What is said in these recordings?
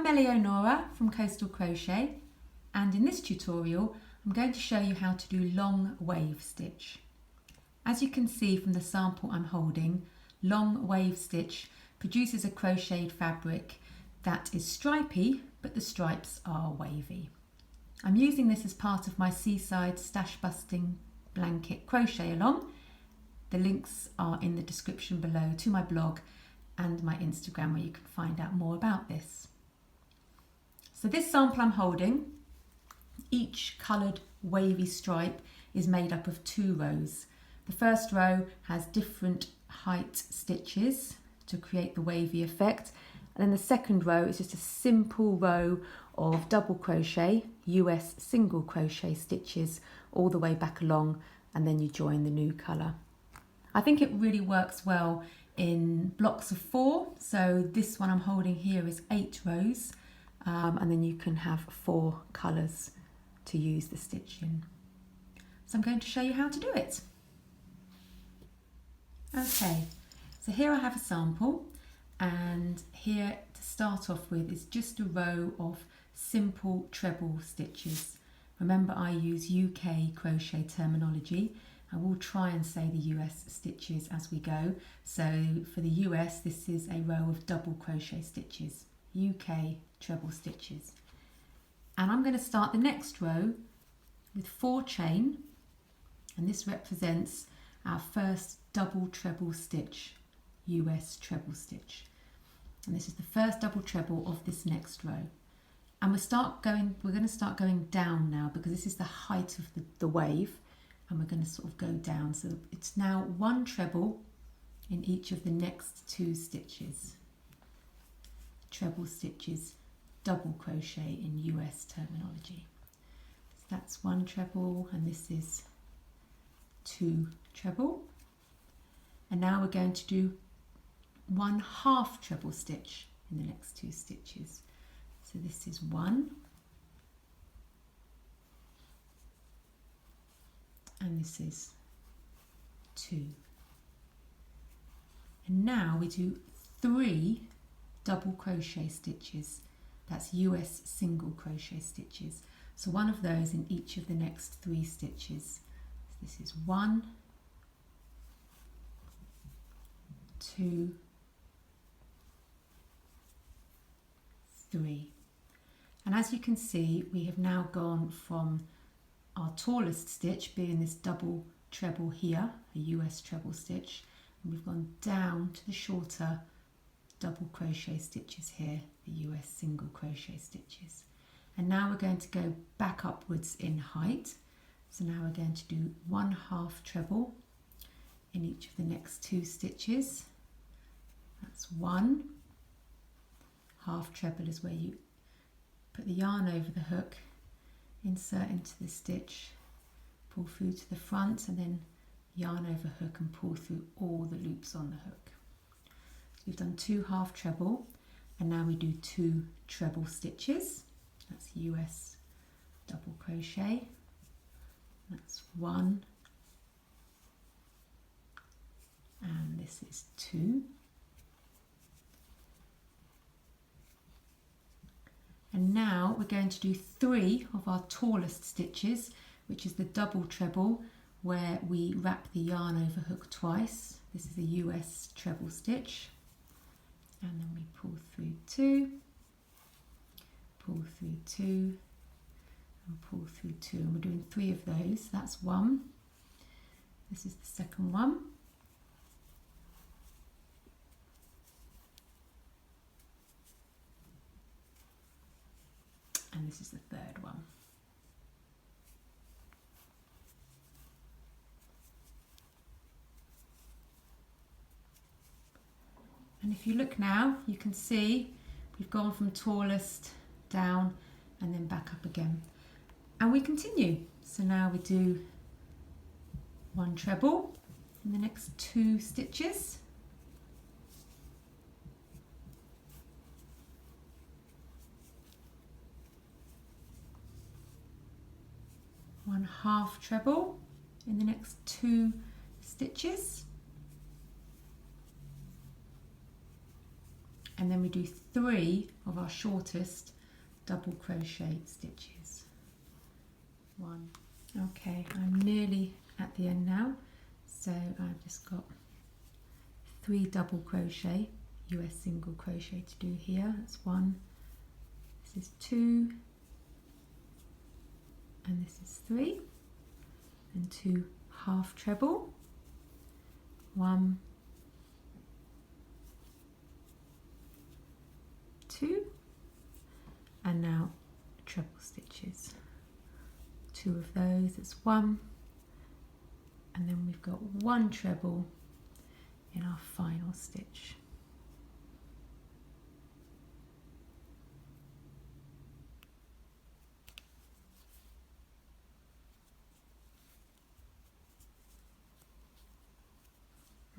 I'm Eleonora from Coastal Crochet, and in this tutorial I'm going to show you how to do long wave stitch. As you can see from the sample I'm holding, long wave stitch produces a crocheted fabric that is stripy, but the stripes are wavy. I'm using this as part of my Seaside stash busting blanket crochet along. The links are in the description below to my blog and my Instagram, where you can find out more about this. So this sample I'm holding, each coloured wavy stripe is made up of 2 rows. The first row has different height stitches to create the wavy effect, and then the second row is just a simple row of double crochet, US single crochet stitches all the way back along, and then you join the new colour. I think it really works well in blocks of 4, so this one I'm holding here is 8 rows, and then you can have 4 colours to use the stitch in. So I'm going to show you how to do it. Okay, so here I have a sample, and here to start off with is just a row of simple treble stitches. Remember, I use UK crochet terminology. I will try and say the US stitches as we go. So for the US, this is a row of double crochet stitches, UK treble stitches. And I'm going to start the next row with 4 chain, and this represents our first double treble stitch, US treble stitch. And this is the first double treble of this next row. And we're going to start going down now, because this is the height of the wave, and we're going to sort of go down. So it's now 1 treble in each of the next 2 stitches. Treble stitches, double crochet in US terminology. So that's 1 treble, and this is 2 treble. And now we're going to do 1 half treble stitch in the next 2 stitches. So this is 1, and this is 2. And now we do 3 double crochet stitches. That's US single crochet stitches. So one of those in each of the next 3 stitches. So this is 1, 2, 3. And as you can see, we have now gone from our tallest stitch being this double treble here, a US treble stitch, and we've gone down to the shorter double crochet stitches here, the US single crochet stitches. And now we're going to go back upwards in height. So now we're going to do 1 half treble in each of the next 2 stitches. That's 1. Half treble is where you put the yarn over the hook, insert into the stitch, pull through to the front, and then yarn over hook and pull through all the loops on the hook. So we've done 2 half treble, and now we do 2 treble stitches. That's US double crochet. That's 1, and this is 2. And now we're going to do 3 of our tallest stitches, which is the double treble, where we wrap the yarn over hook twice. This is a US treble stitch. And then we pull through 2, pull through 2, and pull through 2. And we're doing 3 of those. That's 1. This is the second one. And this is the third one. And if you look now, you can see we've gone from tallest down and then back up again. And we continue. So now we do 1 treble in the next 2 stitches. 1 half treble in the next 2 stitches, and then we do 3 of our shortest double crochet stitches. 1. Okay, I'm nearly at the end now, so I've just got 3 double crochet, US single crochet to do here. That's 1, this is 2, and this is 3, and 2 half treble, 1, 2, and now treble stitches. 2 of those, it's 1, and then we've got 1 treble in our final stitch.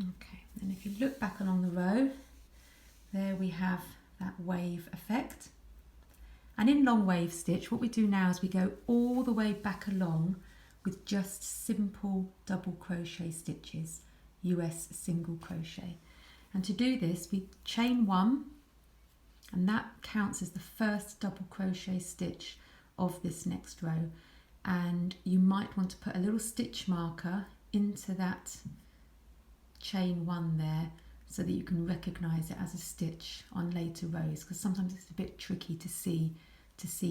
Okay, and if you look back along the row, there we have that wave effect. And in long wave stitch, what we do now is we go all the way back along with just simple double crochet stitches, US single crochet. And to do this, we chain 1, and that counts as the first double crochet stitch of this next row. And you might want to put a little stitch marker into that chain 1 there, so that you can recognize it as a stitch on later rows, because sometimes it's a bit tricky to see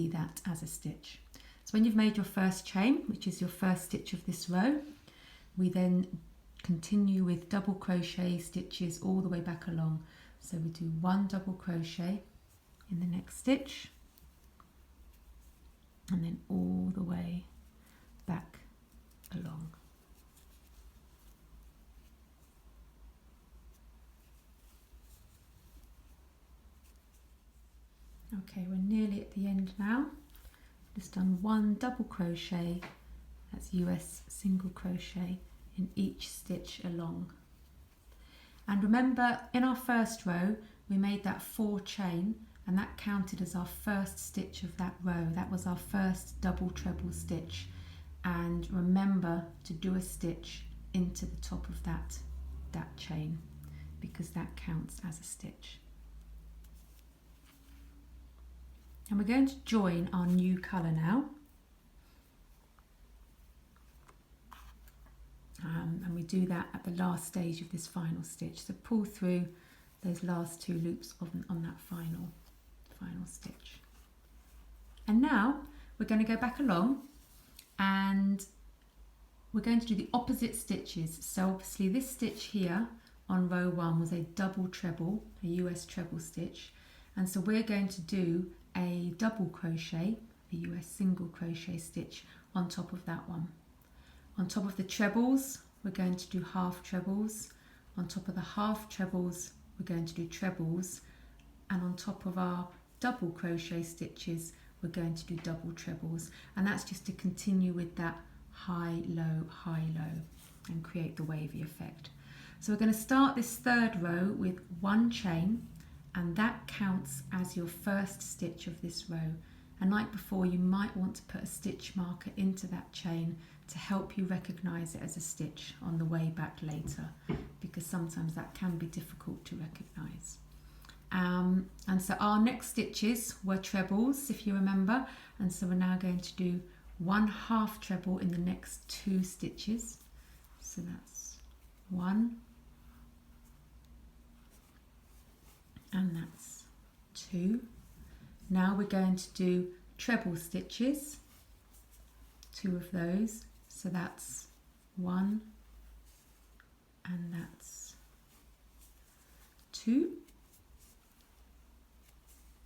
that as a stitch. So when you've made your first chain, which is your first stitch of this row, we then continue with double crochet stitches all the way back along. So we do 1 double crochet in the next stitch, and then all the way back along. Okay, we're nearly at the end now. Just done 1 double crochet, that's US single crochet in each stitch along. And remember, in our first row we made that 4 chain, and that counted as our first stitch of that row. That was our first double treble stitch. And remember to do a stitch into the top of that chain, because that counts as a stitch. And we're going to join our new colour now. And we do that at the last stage of this final stitch. So pull through those last 2 loops on that final stitch. And now we're going to go back along, and we're going to do the opposite stitches. So obviously this stitch here on row 1 was a double treble, a US treble stitch. And so we're going to do a double crochet, a US single crochet stitch on top of that one. On top of the trebles, we're going to do half trebles. On top of the half trebles, we're going to do trebles. And on top of our double crochet stitches, we're going to do double trebles. And that's just to continue with that high, low, and create the wavy effect. So we're going to start this 3rd row with 1 chain, and that counts as your first stitch of this row. And like before, you might want to put a stitch marker into that chain to help you recognize it as a stitch on the way back later, because sometimes that can be difficult to recognize. And so our next stitches were trebles, if you remember, and so we're now going to do 1 half treble in the next 2 stitches. So that's 1, and that's 2. Now we're going to do treble stitches, 2 of those, so that's 1, and that's 2.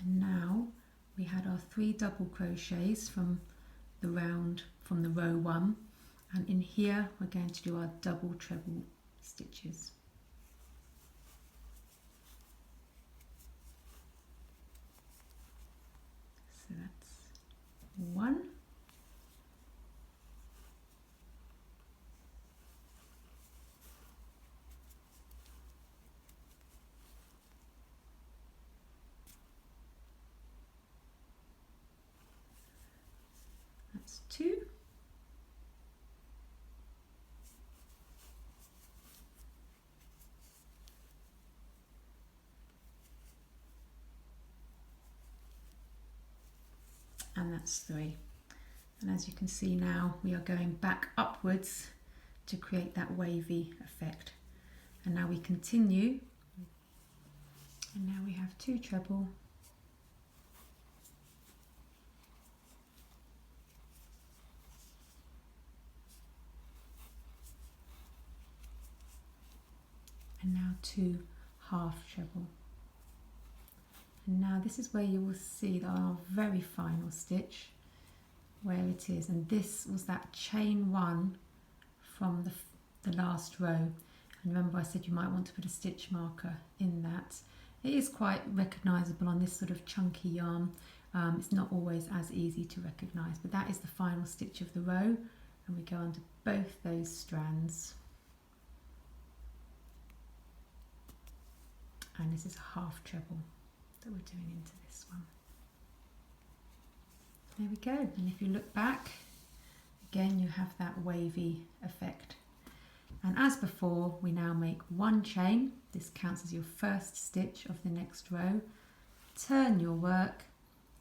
And now we had our 3 double crochets from the row 1, and in here we're going to do our double treble stitches. So that's 1, that's 2, that's 3. And as you can see now, we are going back upwards to create that wavy effect. And now we continue, and now we have 2 treble, and now 2 half treble. And now this is where you will see our very final stitch, where it is, and this was that chain 1 from the last row. And remember I said you might want to put a stitch marker in that. It is quite recognisable on this sort of chunky yarn. It's not always as easy to recognise, but that is the final stitch of the row, and we go under both those strands. And this is a half treble that we're doing into this one. There we go, and if you look back, again you have that wavy effect. And as before, we now make 1 chain. This counts as your first stitch of the next row. Turn your work,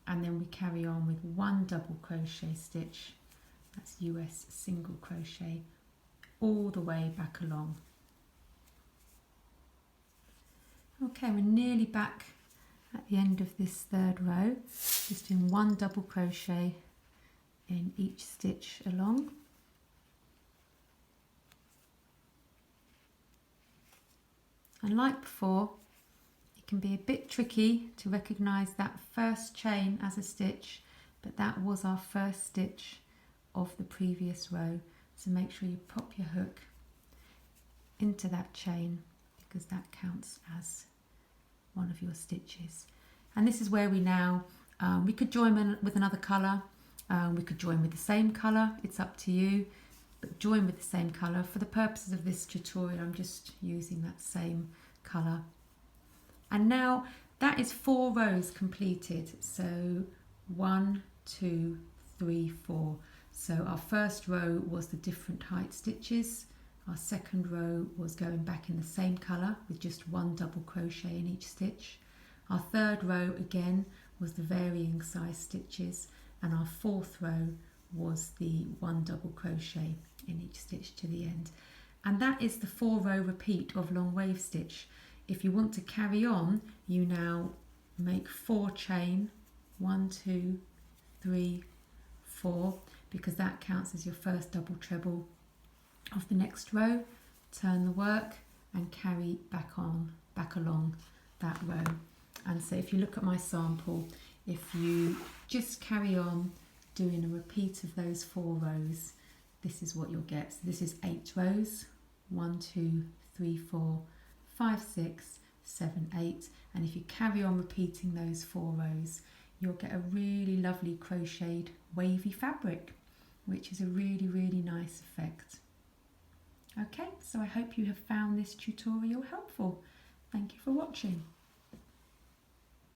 and then we carry on with 1 double crochet stitch. That's US single crochet, all the way back along. Okay, we're nearly back at the end of this 3rd row, just doing 1 double crochet in each stitch along. And like before, it can be a bit tricky to recognise that first chain as a stitch, but that was our first stitch of the previous row. So make sure you pop your hook into that chain, because that counts as one of your stitches. And this is where we now, we could join with another colour, we could join with the same colour, it's up to you, but join with the same colour. For the purposes of this tutorial, I'm just using that same colour. And now that is 4 rows completed. So 1, 2, 3, 4. So our first row was the different height stitches. Our second row was going back in the same colour with just 1 double crochet in each stitch. Our third row again was the varying size stitches, and our 4th row was the 1 double crochet in each stitch to the end. And that is the 4 row repeat of long wave stitch. If you want to carry on, you now make 4 chain, 1, 2, 3, 4, because that counts as your first double treble of the next row. Turn the work and carry back along that row. And so if you look at my sample, if you just carry on doing a repeat of those 4 rows, this is what you'll get. So this is 8 rows, 1, 2, 3, 4, 5, 6, 7, 8. And if you carry on repeating those 4 rows, you'll get a really lovely crocheted wavy fabric, which is a really, really nice effect. Okay, so I hope you have found this tutorial helpful. Thank you for watching.